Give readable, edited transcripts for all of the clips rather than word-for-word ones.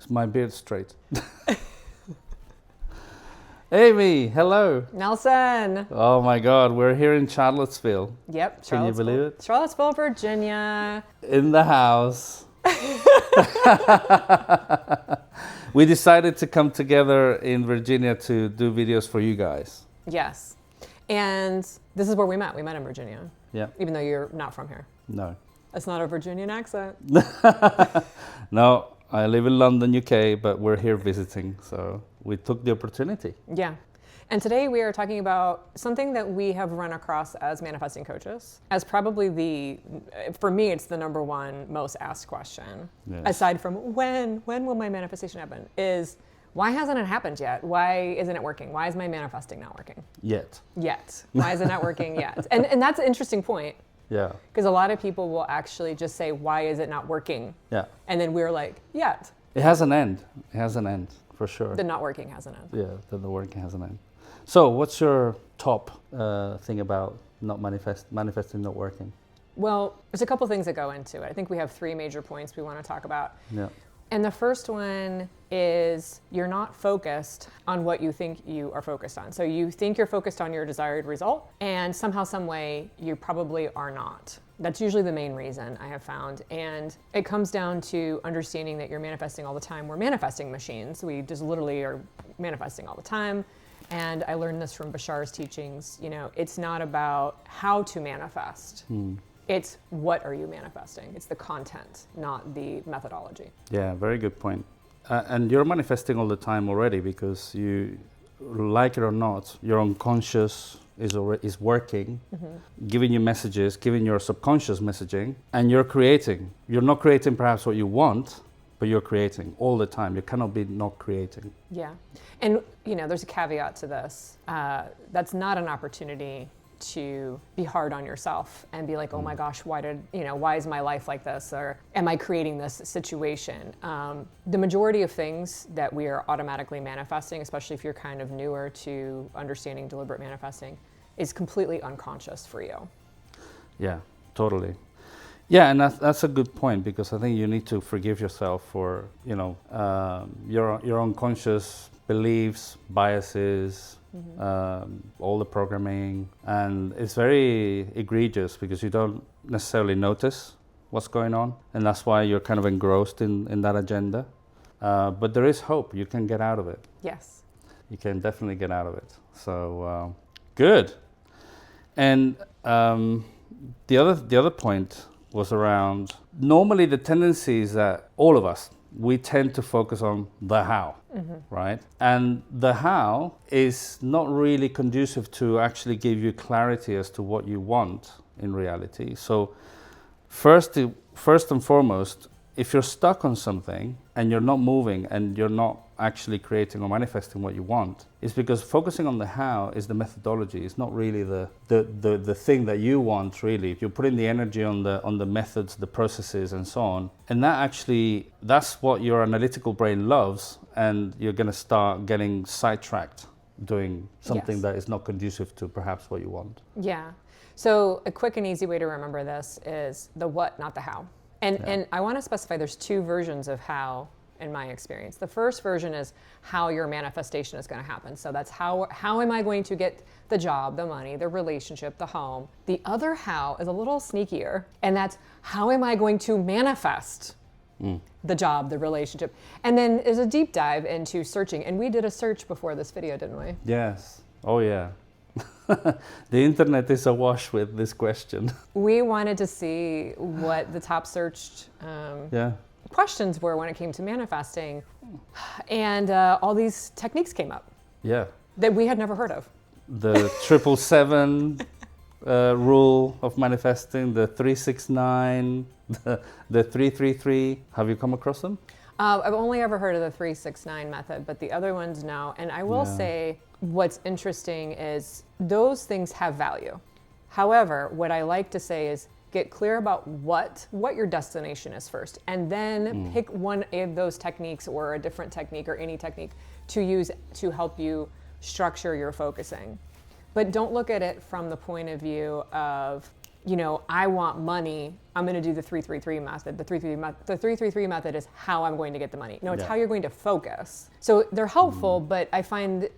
my beard straight. Amy, hello. Nelson. Oh my God, we're here in Charlottesville. Yep. Can you believe it? Charlottesville, Virginia. In the house. We decided to come together in Virginia to do videos for you guys. Yes. And this is where we met. We met in Virginia. Yeah. Even though you're not from here. No. That's not a Virginian accent. No, I live in London, UK, but we're here visiting, so we took the opportunity. Yeah. And today we are talking about something that we have run across as manifesting coaches as probably for me, it's the number one most asked question. Yes. Aside from when will my manifestation happen, is why hasn't it happened yet? Why isn't it working? Why is my manifesting not working? Yet. Why is it not working yet? And that's an interesting point. Yeah. Because a lot of people will actually just say, why is it not working? Yeah. And then we're like, yet. It has an end. It has an end, for sure. The not working has an end. Yeah, the working has an end. So what's your top thing about not manifesting not working? Well, there's a couple things that go into it. I think we have three major points we want to talk about. Yeah. And the first one is you're not focused on what you think you are focused on. So you think you're focused on your desired result, and somehow, some way, you probably are not. That's usually the main reason I have found. And it comes down to understanding that you're manifesting all the time. We're manifesting machines. We just literally are manifesting all the time. And I learned this from Bashar's teachings. You know, it's not about how to manifest. It's what are you manifesting? It's the content, not the methodology. Yeah, very good point. And you're manifesting all the time already because you, like it or not, your unconscious is working, giving you messages, giving your subconscious messaging, and you're creating. You're not creating perhaps what you want, but you're creating all the time. You cannot be not creating. Yeah. And, you know, there's a caveat to this. That's not an opportunity to be hard on yourself and be like, oh my gosh, why is my life like this? Or am I creating this situation? The majority of things that we are automatically manifesting, especially if you're kind of newer to understanding deliberate manifesting, is completely unconscious for you. Yeah, totally. Yeah, and that's a good point, because I think you need to forgive yourself for, your unconscious beliefs, biases, all the programming, and it's very egregious because you don't necessarily notice what's going on, and that's why you're kind of engrossed in that agenda. But there is hope. You can get out of it. Yes. You can definitely get out of it. So good. And the other point was around, normally the tendency is that all of us, we tend to focus on the how, right? And the how is not really conducive to actually give you clarity as to what you want in reality. So first and foremost, if you're stuck on something and you're not moving and you're not actually creating or manifesting what you want, it's because focusing on the how is the methodology. It's not really the thing that you want, really. If you're putting the energy on the methods, the processes, and so on, and that's what your analytical brain loves, and you're going to start getting sidetracked doing something that is not conducive to perhaps what you want. Yeah. So a quick and easy way to remember this is the what, not the how. And I want to specify there's two versions of how in my experience. The first version is how your manifestation is going to happen. So that's how am I going to get the job, the money, the relationship, the home. The other how is a little sneakier, and that's how am I going to manifest the job, the relationship. And then there's a deep dive into searching. And we did a search before this video, didn't we? Yes. Oh, yeah. The internet is awash with this question. We wanted to see what the top searched questions were when it came to manifesting. And all these techniques came up. Yeah. That we had never heard of. The 777 rule of manifesting, the 369, the 333. Have you come across them? I've only ever heard of the 369 method, but the other ones, no. And I will say what's interesting is those things have value. However, what I like to say is get clear about what your destination is first, and then pick one of those techniques or a different technique or any technique to use to help you structure your focusing. But don't look at it from the point of view of I want money, I'm going to do the 333 method. The 333 method is how I'm going to get the money. No, it's how you're going to focus. So they're helpful, but I find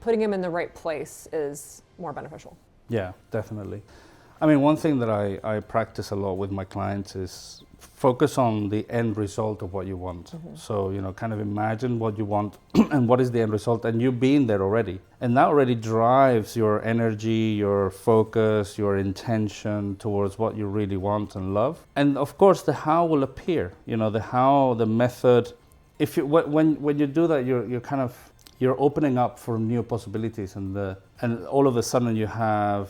putting them in the right place is more beneficial. Yeah, definitely. I mean, one thing that I practice a lot with my clients is focus on the end result of what you want. So, kind of imagine what you want and what is the end result, and you being there already. And that already drives your energy, your focus, your intention towards what you really want and love. And of course, the how will appear. The how, the method. If you when you do that, you're opening up for new possibilities, and all of a sudden you have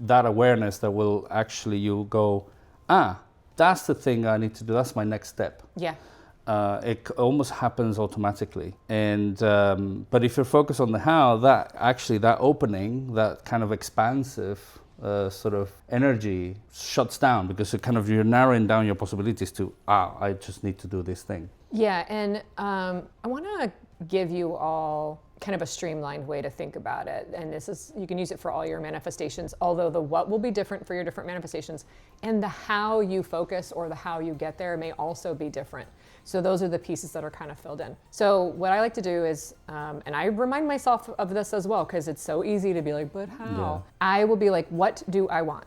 that awareness that will actually, you go, that's the thing I need to do. That's my next step. Yeah. It almost happens automatically. And but if you're focused on the how, that opening, that kind of expansive sort of energy shuts down, because you're narrowing down your possibilities to, I just need to do this thing. Yeah, and I want to give you all kind of a streamlined way to think about it. And you can use it for all your manifestations, although the what will be different for your different manifestations, and the how you focus or the how you get there may also be different. So those are the pieces that are kind of filled in. So what I like to do is, and I remind myself of this as well, because it's so easy to be like, but how? Yeah. I will be like, what do I want?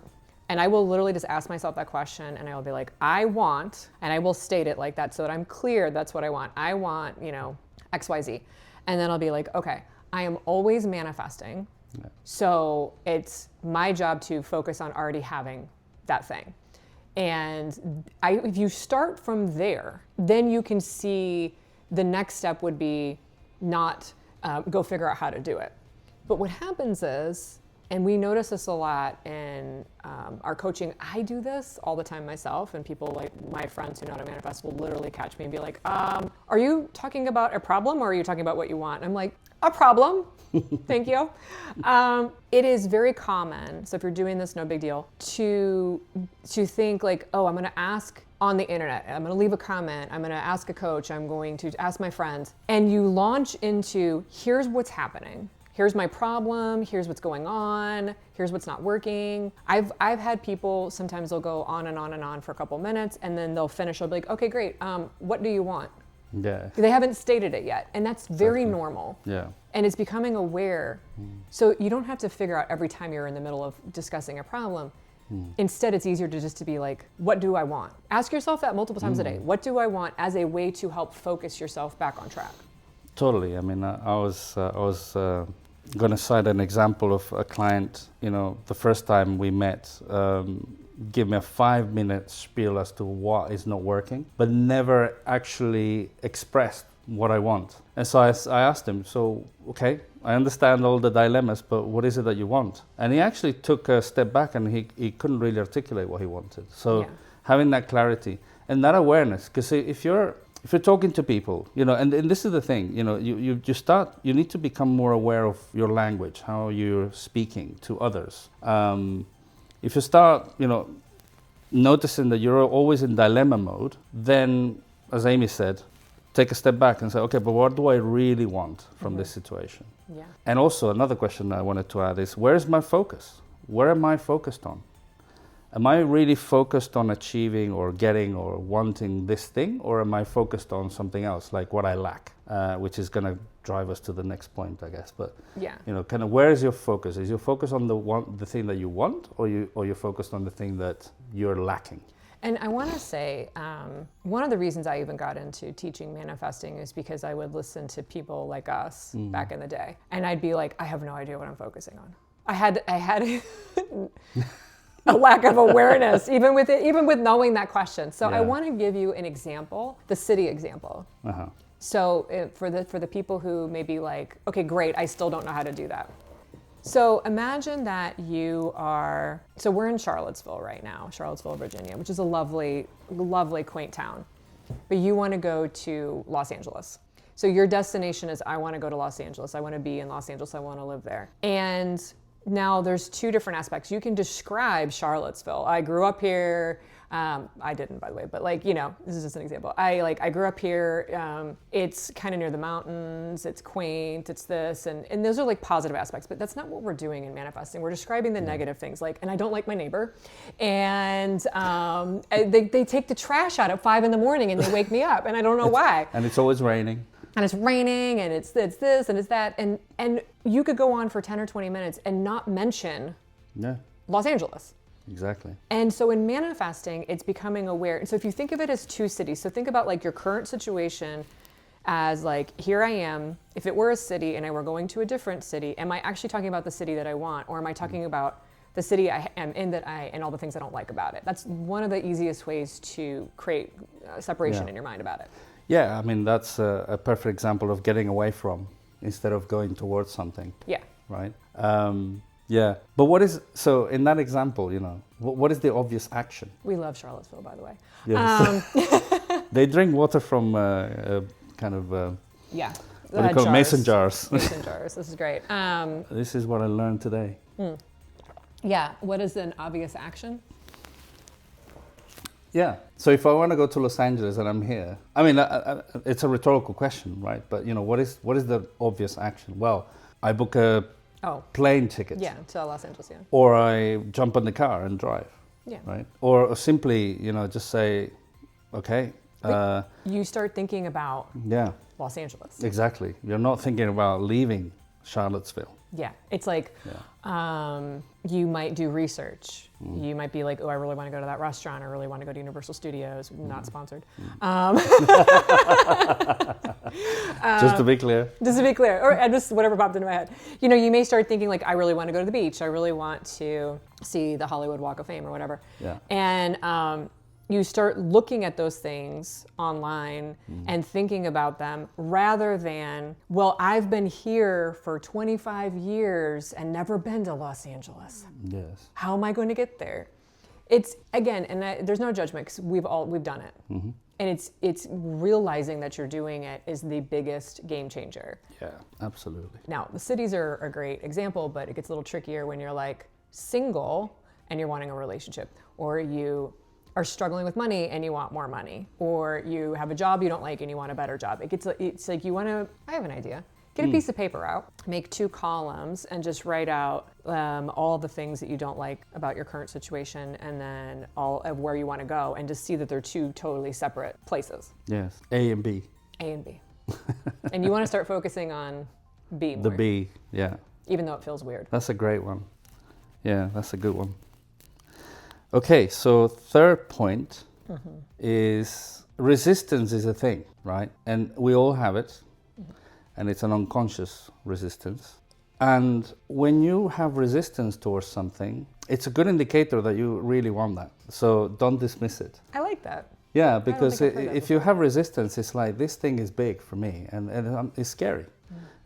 And I will literally just ask myself that question, and I will be like, I want, and I will state it like that so that I'm clear that's what I want. I want, XYZ. And then I'll be like, okay, I am always manifesting. Yeah. So it's my job to focus on already having that thing. And if you start from there, then you can see the next step would be not go figure out how to do it. But what happens is, and we notice this a lot in our coaching. I do this all the time myself, and people like my friends who know how to manifest will literally catch me and be like, are you talking about a problem, or are you talking about what you want? And I'm like, a problem. Thank you. It is very common, so if you're doing this, no big deal, to think like, oh, I'm going to ask on the internet, I'm going to leave a comment, I'm going to ask a coach, I'm going to ask my friends, and you launch into, here's what's happening. Here's my problem, here's what's going on, here's what's not working. I've had people, sometimes they'll go on and on and on for a couple minutes, and then they'll finish, they'll be like, okay, great, what do you want? Yeah. They haven't stated it yet, and that's very normal. Yeah. And it's becoming aware. So you don't have to figure out every time you're in the middle of discussing a problem. Instead, it's easier to be like, what do I want? Ask yourself that multiple times a day. What do I want, as a way to help focus yourself back on track? Totally. I mean, I was going to cite an example of a client, the first time we met, give me a 5-minute spiel as to what is not working, but never actually expressed what I want. And so I asked him, so, okay, I understand all the dilemmas, but what is it that you want? And he actually took a step back, and he couldn't really articulate what he wanted. So having that clarity and that awareness, because if you're talking to people, and this is the thing, you need to become more aware of your language, how you're speaking to others. If you start, noticing that you're always in dilemma mode, then, as Amy said, take a step back and say, okay, but what do I really want from this situation? Yeah. And also another question I wanted to add is, where is my focus? Where am I focused on? Am I really focused on achieving or getting or wanting this thing, or am I focused on something else, like what I lack, which is going to drive us to the next point, I guess. But kind of, where is your focus? Is your focus on the thing that you want, or you're focused on the thing that you're lacking? And I want to say, one of the reasons I even got into teaching manifesting is because I would listen to people like us back in the day, and I'd be like, I have no idea what I'm focusing on. I had a lack of awareness, even with knowing that question. So I want to give you an example, the city example. Uh-huh. So for the people who may be like, okay, great, I still don't know how to do that. So imagine that so we're in Charlottesville right now, Charlottesville, Virginia, which is a lovely, lovely, quaint town. But you want to go to Los Angeles. So your destination is, I want to go to Los Angeles. I want to be in Los Angeles. I want to live there. And Now, there's two different aspects. You can describe Charlottesville. I grew up here. I didn't, by the way, but like, you know, this is just an example. I grew up here. It's kind of near the mountains. It's quaint. It's this, and those are like positive aspects. But that's not what we're doing in manifesting. We're describing the negative things, like, and I don't like my neighbor, and they take the trash out at 5 a.m. and they wake me up, and I don't know why. And it's always raining. And it's raining, and it's this, and it's that, and you could go on for 10 or 20 minutes and not mention Los Angeles. Exactly. And so in manifesting, it's becoming aware. And so if you think of it as two cities, so think about like your current situation as like, here I am. If it were a city and I were going to a different city, am I actually talking about the city that I want? Or am I talking about the city I am in and all the things I don't like about it? That's one of the easiest ways to create separation in your mind about it. Yeah, I mean, that's a perfect example of getting away from instead of going towards something. Yeah. Right? Yeah. But so in that example, you know, what is the obvious action? We love Charlottesville, by the way. Yes. They drink water from kind of, what do you call it? Mason jars. Mason jars. This is great. This is what I learned today. Yeah. What is an obvious action? Yeah. So if I want to go to Los Angeles and I'm here, I mean, it's a rhetorical question, right? But, you know, what is the obvious action? Well, I book a plane ticket. Yeah, to Los Angeles, yeah. Or I jump in the car and drive. Yeah. Right? Or simply, you know, just say, okay. You start thinking about Los Angeles. Exactly. You're not thinking about leaving Charlottesville. Yeah. It's like you might do research. You might be like, oh, I really want to go to that restaurant. I really want to go to Universal Studios. Not sponsored. Just to be clear. Just to be clear. Or just whatever popped into my head. You know, you may start thinking like, I really want to go to the beach. I really want to see the Hollywood Walk of Fame or whatever. Yeah. And you start looking at those things online and thinking about them rather than, well, I've been here for 25 years and never been to Los Angeles. Yes. How am I going to get there? It's, again, and there's no judgment because we've done it. Mm-hmm. And it's realizing that you're doing it is the biggest game changer. Yeah, absolutely. Now, the cities are a great example, but it gets a little trickier when you're like single and you're wanting a relationship, or you are struggling with money and you want more money, or you have a job you don't like and you want a better job. It's like you want to, I have an idea. Get a piece of paper out, make 2 columns, and just write out all the things that you don't like about your current situation, and then all of where you want to go, and just see that they're 2 totally separate places. Yes, A and B. A and B. And you want to start focusing on B more. The B, yeah. Even though it feels weird. That's a great one. Yeah, that's a good one. Okay, so third point is resistance is a thing, right? And we all have it. And it's an unconscious resistance. And when you have resistance towards something, it's a good indicator that you really want that. So don't dismiss it. I like that. Yeah, because if you have resistance, it's like, this thing is big for me, and it's scary.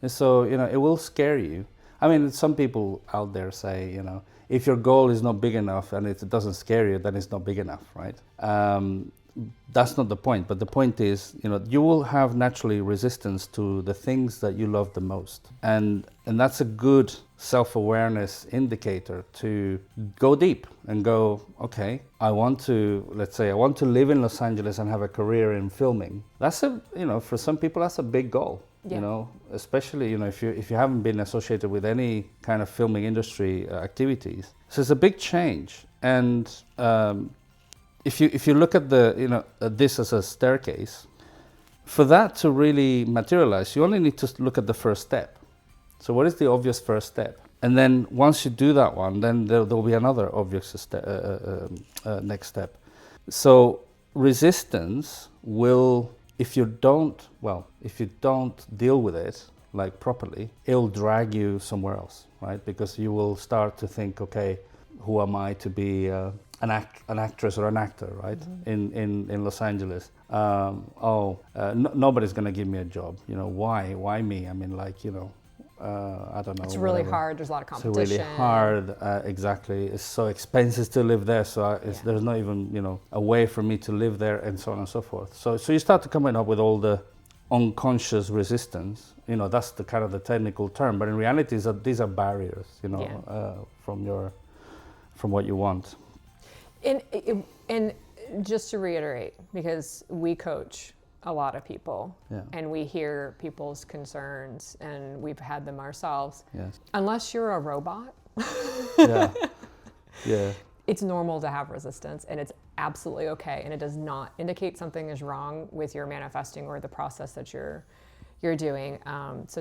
And so, you know, it will scare you. I mean, some people out there say, you know, if your goal is not big enough and it doesn't scare you, then it's not big enough, right? That's not the point, but the point is, you know, you will have naturally resistance to the things that you love the most. And that's a good self-awareness indicator to go deep and go, okay, let's say I want to live in Los Angeles and have a career in filming. That's for some people, that's a big goal. Yeah. You know, especially, you know, if you haven't been associated with any kind of filming industry activities. So it's a big change. And if you look at this as a staircase, for that to really materialize, you only need to look at the first step. So what is the obvious first step? And then once you do that one, then there'll be another obvious next step. So resistance will, if you don't deal with it like properly, it'll drag you somewhere else, right? Because you will start to think, okay, who am I to be an actress or an actor, right? Mm-hmm. In Los Angeles. Nobody's gonna give me a job. You know, why me? I mean, like, you know, I don't know. It's really hard. There's a lot of competition. It's really hard. Exactly. It's so expensive to live there. So there's not even, you know, a way for me to live there, and so on and so forth. So you start to come up with all the unconscious resistance. You know, that's the kind of the technical term, but in reality, these are barriers. You know, from what you want. And just to reiterate, because we coach a lot of people, and we hear people's concerns, and we've had them ourselves. Yes. Unless you're a robot, yeah, it's normal to have resistance, and it's absolutely okay, and it does not indicate something is wrong with your manifesting or the process that you're doing. So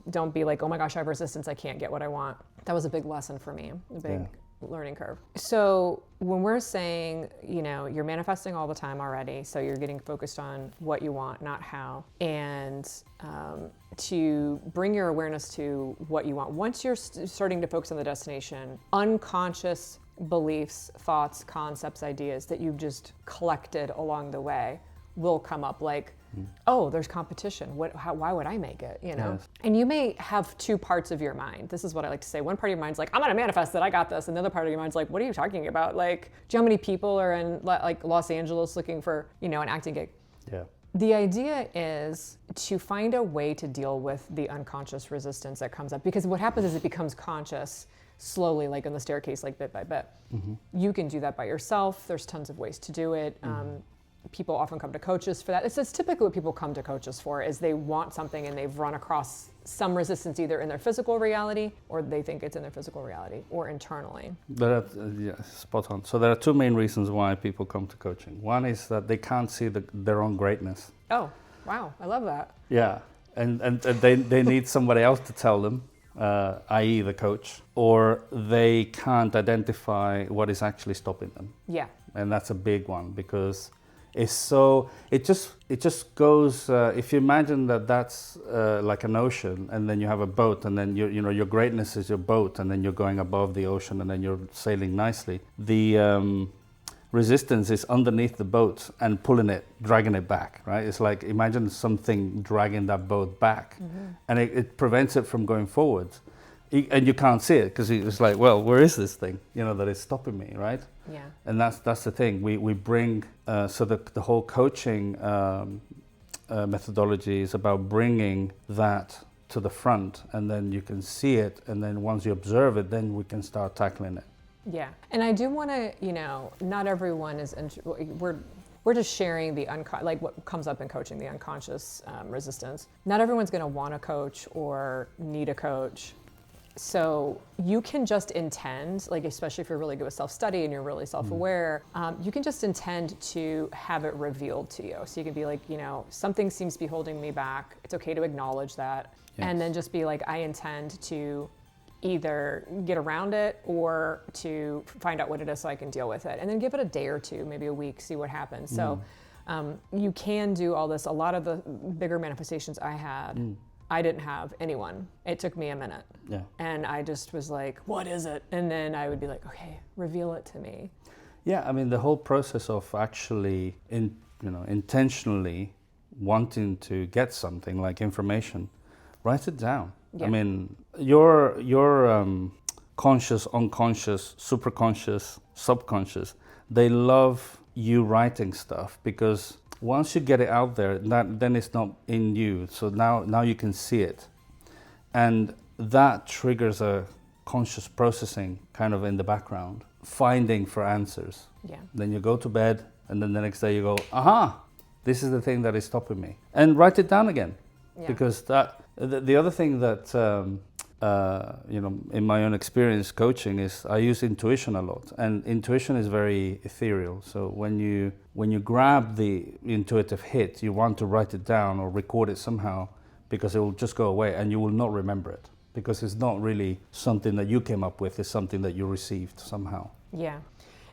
don't be like, oh my gosh, I have resistance, I can't get what I want. That was a big lesson for me, a big learning curve. So when we're saying, you know, you're manifesting all the time already, so you're getting focused on what you want, not how, and to bring your awareness to what you want. Once you're starting to focus on the destination, unconscious beliefs, thoughts, concepts, ideas that you've just collected along the way will come up, like, oh, there's competition. Why would I make it? You know? Yes. And you may have two parts of your mind. This is what I like to say. One part of your mind's like, I'm going to manifest it. I got this. And the other part of your mind's like, what are you talking about? Like, do you know how many people are in like Los Angeles looking for, you know, an acting gig? Yeah. The idea is to find a way to deal with the unconscious resistance that comes up, because what happens is it becomes conscious slowly, like in the staircase, like bit by bit. Mm-hmm. You can do that by yourself. There's tons of ways to do it. People often come to coaches for that. It's typically what people come to coaches for, is they want something and they've run across some resistance either in their physical reality, or they think it's in their physical reality, or internally. Spot on. So there are two main reasons why people come to coaching. One is that they can't see their own greatness. Oh, wow. I love that. Yeah. And they need somebody else to tell them, i.e. the coach, or they can't identify what is actually stopping them. Yeah. And that's a big one, because it just goes, if you imagine that's like an ocean, and then you have a boat, and then your greatness is your boat, and then you're going above the ocean, and then you're sailing nicely. The resistance is underneath the boat and pulling it, dragging it back, right? It's like, imagine something dragging that boat back, and it prevents it from going forward. And you can't see it, because it's like, well, where is this thing, that is stopping me, right? Yeah. And that's the thing. We bring, so the whole coaching methodology is about bringing that to the front, and then you can see it, and then once you observe it, then we can start tackling it. Yeah. And I do want to, not everyone is, we're just sharing the like what comes up in coaching, the unconscious resistance. Not everyone's going to want a coach or need a coach. So you can just intend, like, especially if you're really good with self-study and you're really self-aware, you can just intend to have it revealed to you. So you can be like, something seems to be holding me back. It's okay to acknowledge that. Yes. And then just be like, I intend to either get around it or to find out what it is so I can deal with it. And then give it a day or two, maybe a week, see what happens. So you can do all this. A lot of the bigger manifestations I had, I didn't have anyone. It took me a minute. Yeah. And I just was like, what is it? And then I would be like, okay, reveal it to me. Yeah, I mean, the whole process of actually, intentionally wanting to get something like information, write it down. Yeah. I mean, your conscious, unconscious, superconscious, subconscious, they love you writing stuff, because once you get it out there, then it's not in you. So now you can see it. And that triggers a conscious processing kind of in the background, finding for answers. Yeah. Then you go to bed, and then the next day you go, aha, this is the thing that is stopping me. And write it down again. Yeah. Because the other thing that, in my own experience coaching, is I use intuition a lot. And intuition is very ethereal. So when you grab the intuitive hit, you want to write it down or record it somehow, because it will just go away and you will not remember it, because it's not really something that you came up with, it's something that you received somehow. Yeah.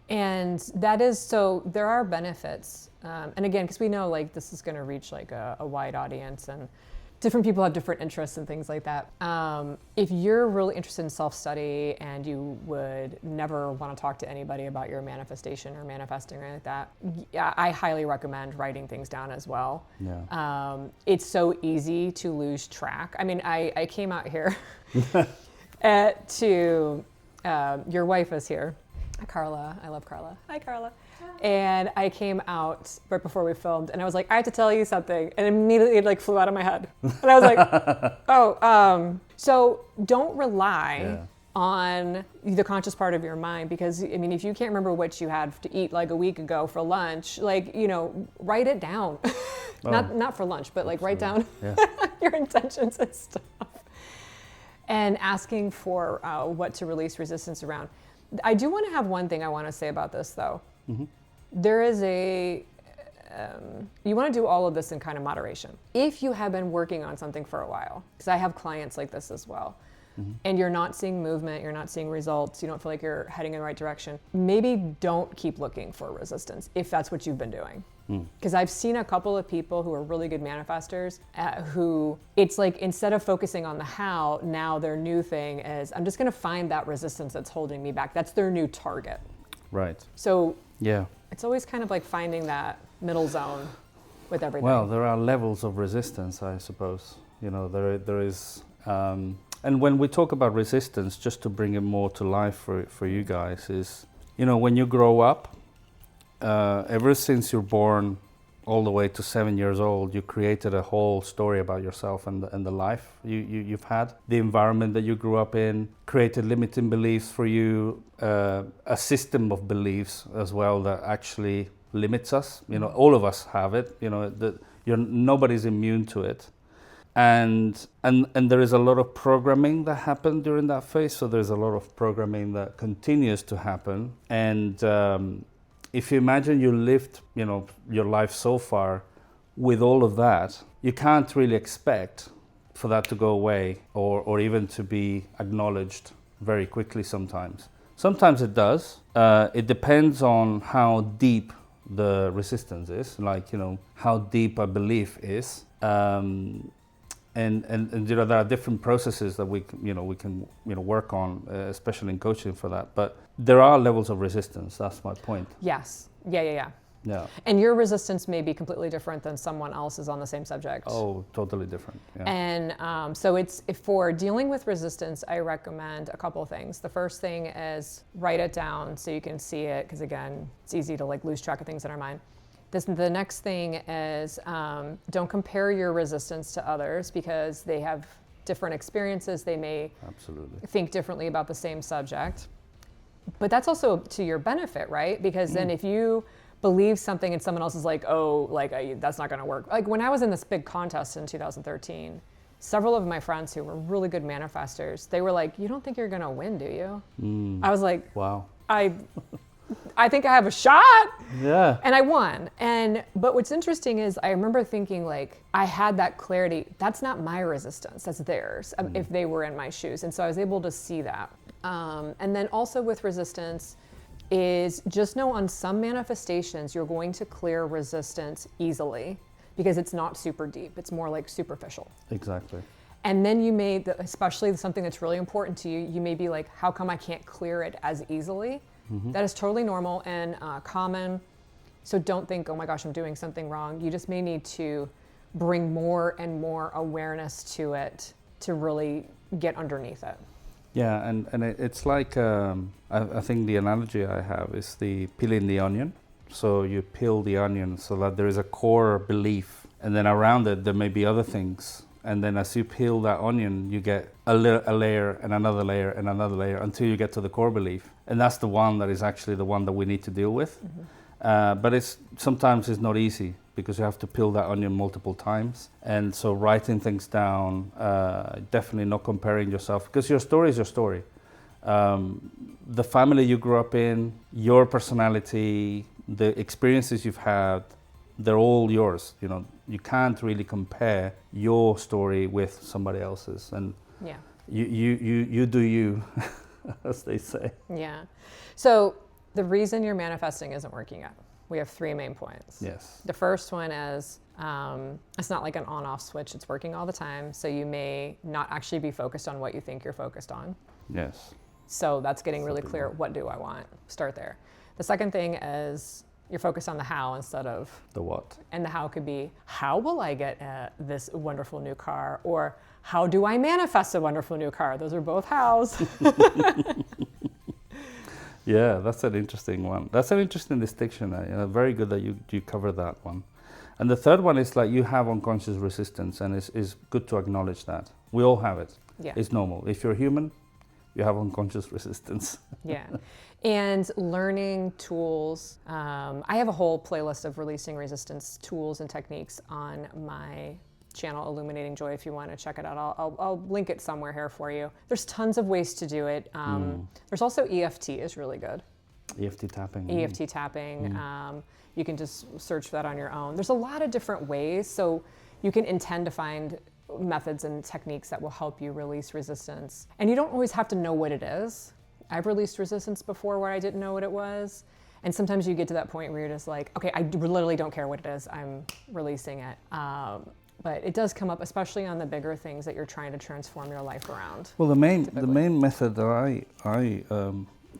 And that is, so there are benefits. And again, because we know like this is going to reach like a wide audience, and different people have different interests and things like that. If you're really interested in self-study and you would never want to talk to anybody about your manifestation or manifesting or anything like that, I highly recommend writing things down as well. Yeah. It's so easy to lose track. I mean, I came out here to, your wife is here. Carla. I love Carla. Hi, Carla. And I came out right before we filmed, and I was like, I have to tell you something, and immediately it like flew out of my head, and I was like, oh, so don't rely on the conscious part of your mind, because I mean, if you can't remember what you had to eat like a week ago for lunch, like, you know, write it down. Not for lunch, but like write down your intentions and stuff. And asking for what to release resistance around. I do want to have one thing I want to say about this, though. Mm-hmm. There is you want to do all of this in kind of moderation. If you have been working on something for a while, because I have clients like this as well, and you're not seeing movement, you're not seeing results, you don't feel like you're heading in the right direction, maybe don't keep looking for resistance if that's what you've been doing. Because I've seen a couple of people who are really good manifestors who it's like, instead of focusing on the how, now their new thing is, I'm just going to find that resistance that's holding me back. That's their new target. Right. So yeah, it's always kind of like finding that middle zone with everything. Well, there are levels of resistance, I suppose. You know, there is, and when we talk about resistance, just to bring it more to life for you guys, is, you know, when you grow up, ever since you're born all the way to 7 years old, you created a whole story about yourself and the life you've had. The environment that you grew up in created limiting beliefs for you, a system of beliefs as well that actually limits us. You know, all of us have it. You know, nobody's immune to it. And there is a lot of programming that happened during that phase. So there's a lot of programming that continues to happen. And if you imagine you lived, you know, your life so far with all of that, you can't really expect for that to go away or even to be acknowledged very quickly sometimes. Sometimes it does. It depends on how deep the resistance is, like, you know, how deep a belief is. And you know, there are different processes that we can work on, especially in coaching for that. But there are levels of resistance. That's my point. Yes. Yeah. Yeah. And your resistance may be completely different than someone else's on the same subject. Oh, totally different. Yeah. And so for dealing with resistance, I recommend a couple of things. The first thing is write it down so you can see it, because again, it's easy to like lose track of things in our mind. The next thing is don't compare your resistance to others, because they have different experiences. They may think differently about the same subject. But that's also to your benefit, right? Because then if you believe something and someone else is like, oh, like that's not going to work. Like when I was in this big contest in 2013, several of my friends who were really good manifestors, they were like, you don't think you're going to win, do you? I was like, wow. I think I have a shot. Yeah. And I won. But what's interesting is I remember thinking, like, I had that clarity. That's not my resistance. That's theirs, if they were in my shoes. And so I was able to see that. And then also with resistance is just know on some manifestations, you're going to clear resistance easily because it's not super deep. It's more like superficial. Exactly. And then you may, especially something that's really important to you, you may be like, how come I can't clear it as easily? Mm-hmm. That is totally normal and common. So don't think, oh my gosh, I'm doing something wrong. You just may need to bring more and more awareness to it to really get underneath it. Yeah, and it's like, I think the analogy I have is the peeling the onion. So you peel the onion so that there is a core belief, and then around it there may be other things. And then as you peel that onion, you get a layer and another layer and another layer until you get to the core belief. And that's the one that is actually the one that we need to deal with. Mm-hmm. But sometimes it's not easy because you have to peel that onion multiple times. And so writing things down, definitely not comparing yourself, because your story is your story. The family you grew up in, your personality, the experiences you've had, they're all yours. You know, you can't really compare your story with somebody else's. And yeah, you do you, as they say. Yeah. So the reason you're manifesting isn't working out. We have 3 main points. Yes. The first one is it's not like an on-off switch. It's working all the time. So you may not actually be focused on what you think you're focused on. Yes. So that's getting really clear. What do I want? Start there. The second thing is you're focused on the how instead of the what. And the how could be, how will I get this wonderful new car? Or how do I manifest a wonderful new car? Those are both hows. Yeah, that's an interesting one. That's an interesting distinction. Very good that you cover that one. And the third one is like you have unconscious resistance, and it's good to acknowledge that. We all have it. Yeah. It's normal. If you're human, you have unconscious resistance. Yeah. And learning tools. I have a whole playlist of releasing resistance tools and techniques on my channel, Illuminating Joy, if you want to check it out. I'll link it somewhere here for you. There's tons of ways to do it. There's also EFT is really good. EFT tapping. EFT tapping. You can just search for that on your own. There's a lot of different ways, so you can intend to find methods and techniques that will help you release resistance. And you don't always have to know what it is. I've released resistance before where I didn't know what it was. And sometimes you get to that point where you're just like, okay, I literally don't care what it is, I'm releasing it. But it does come up, especially on the bigger things that you're trying to transform your life around. Well, the main method that I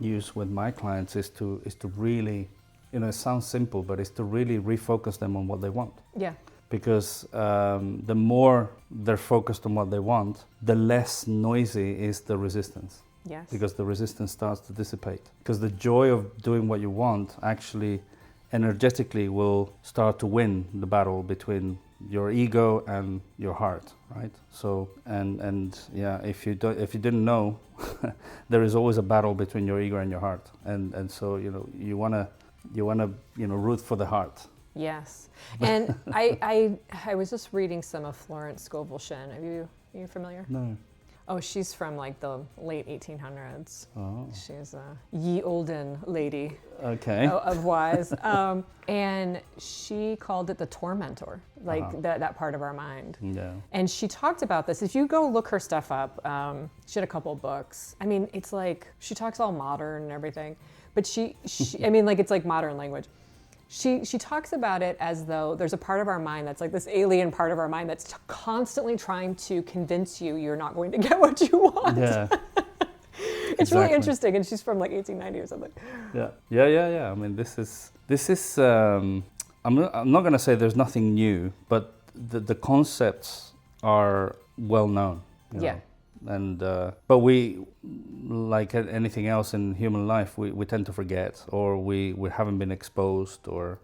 use with my clients is to really, it sounds simple, but it's to really refocus them on what they want. Yeah. Because the more they're focused on what they want, the less noisy is the resistance. Yes. Because the resistance starts to dissipate. Because the joy of doing what you want actually energetically will start to win the battle between your ego and your heart, right? So and yeah, if you didn't know, there is always a battle between your ego and your heart, and so you wanna root for the heart. Yes, and I was just reading some of Florence Scovel Shinn. Are you familiar? No. Oh, she's from like the late 1800s. Oh. She's a ye olden lady. Okay. Of wise. And she called it the tormentor, like that part of our mind. Yeah. And she talked about this. If you go look her stuff up, she had a couple of books. I mean, it's like, she talks all modern and everything, but she I mean, like, it's like modern language. She talks about it as though there's a part of our mind that's like this alien part of our mind that's constantly trying to convince you you're not going to get what you want. Yeah. It's really interesting, and she's from like 1890 or something. Yeah. I mean, this is. I'm not going to say there's nothing new, but the concepts are well known. Yeah. And but we, like anything else in human life, we tend to forget, or we haven't been exposed, or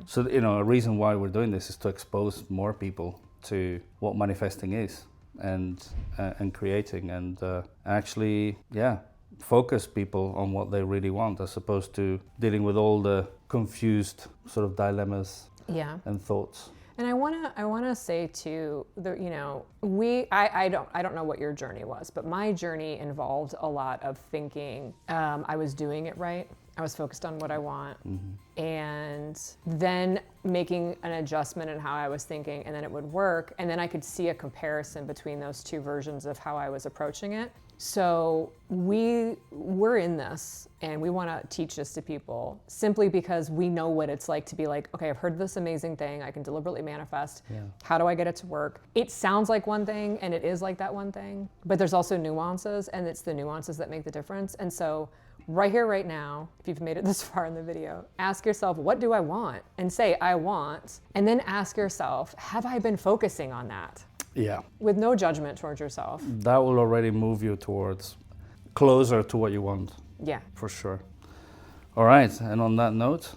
so a reason why we're doing this is to expose more people to what manifesting is, and creating, and actually focus people on what they really want, as opposed to dealing with all the confused sort of dilemmas and thoughts. And I wanna say too, I don't know what your journey was, but my journey involved a lot of thinking. I was doing it right. I was focused on what I want, and then making an adjustment in how I was thinking, and then it would work, and then I could see a comparison between those two versions of how I was approaching it. So we're in this, and we want to teach this to people simply because we know what it's like to be like, okay, I've heard this amazing thing, I can deliberately manifest. Yeah. How do I get it to work? It sounds like one thing, and it is like that one thing, but there's also nuances, and it's the nuances that make the difference. And so right here, right now, if you've made it this far in the video, ask yourself, what do I want? And say, I want, and then ask yourself, have I been focusing on that? Yeah. With no judgment towards yourself. That will already move you towards closer to what you want. Yeah. For sure. All right. And on that note,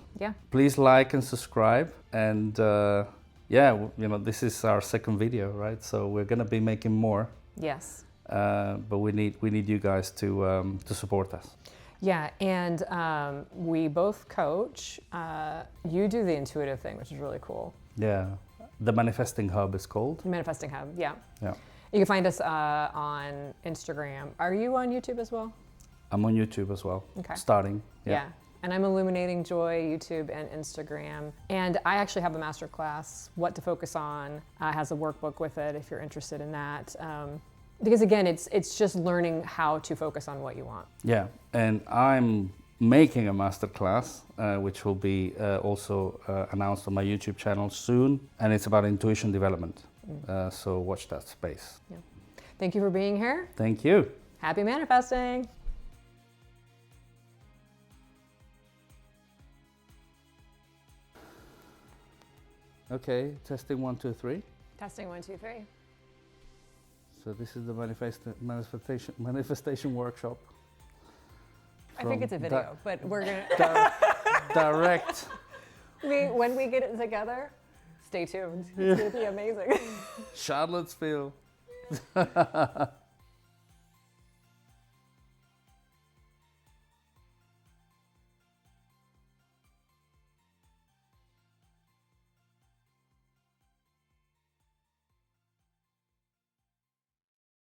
please like and subscribe. And this is our second video, right? So we're going to be making more. Yes. But we need you guys to support us. Yeah, and we both coach. You do the intuitive thing, which is really cool. Yeah. The Manifesting Hub is called. Manifesting Hub, yeah. Yeah. You can find us on Instagram. Are you on YouTube as well? I'm on YouTube as well. Okay. Starting. Yeah. And I'm Illuminating Joy, YouTube and Instagram. And I actually have a masterclass, What to Focus On. Has a workbook with it if you're interested in that. Because again, it's just learning how to focus on what you want. Yeah. And I'm making a masterclass, which will be also announced on my YouTube channel soon, and it's about intuition development. So watch that space. Yeah. Thank you for being here. Thank you. Happy manifesting. Okay, testing 1, 2, 3. Testing 1, 2, 3. So this is the manifestation workshop. I think it's a video, but we're gonna direct. when we get it together. Stay tuned. It's gonna be amazing. Charlottesville.